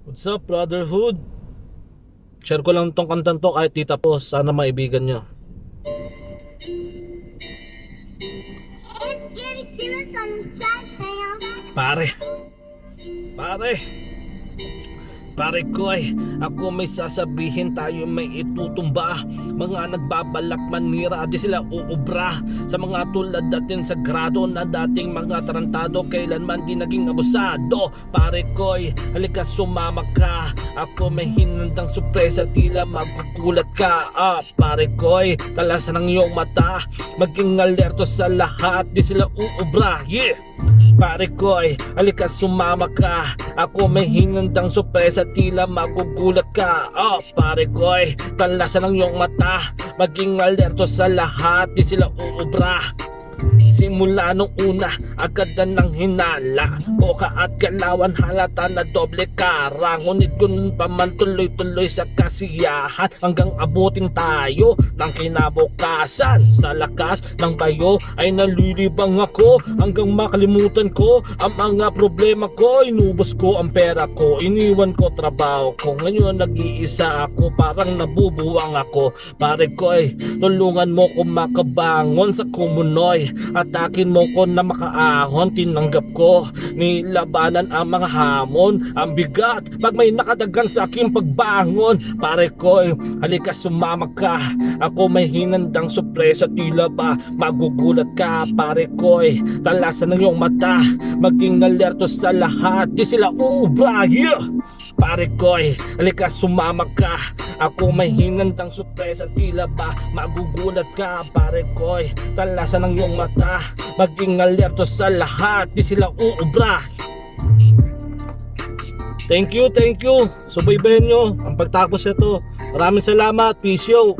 What's up, brotherhood? Share ko lang tong kantan to kahit di tapos. Sana maibigan nyo. It's getting serious on this track, fam. Pare, pare, pare ko ay ako may sasabihin, tayo may itutumba. Mga nagbabalak manira, di sila uubra. Sa mga tulad natin sa grado na dating mga tarantado, kailanman di naging abusado. Pare ko ay halika sumama ka, ako may hinandang sorpresa, tila magugulat ka. Pare ko ay talasan ng iyong mata, maging alerto sa lahat, di sila uubra. Yeah! Pare ko ay halika sumama ka, ako may hinandang sorpresa, tila magugulat ka. Pare ko ay talasan ng iyong mata, maging alerto sa lahat, di sila uubra. Simula nung una, agad na ng hinala, boka at galawan halata na doble kara. Ngunit ganun pa man tuloy-tuloy sa kasiyahan, hanggang abutin tayo ng kinabukasan. Sa lakas ng bayo ay nalilibang ako, hanggang makalimutan ko ang mga problema ko. Inubos ko ang pera ko, iniwan ko trabaho ko, ngayon nag-iisa ako, parang nabubuwang ako. Pare ko ay tulungan mo ko makabangon sa kumunoy, atakin mo ko na makaahon. Tinanggap ko, nilabanan ang mga hamon, ang bigat pag may nakadagan sa aking pagbangon. Pare ko, halika sumama ka, ako may hinandang sorpresa, tila ba magugulat ka. Pare ko, talasan ng iyong mata, maging alerto sa lahat, di sila uubra. Yeah! Pare ko, halika sumama ka, ako may hinandang sorpresa, tila ba magugulat ka. Pare ko, talasan ng iyong mata, maging alerto sa lahat, di sila uubra. Thank you. Subaybayan nyo ang pagtapos nito. Maraming salamat. Peace yo.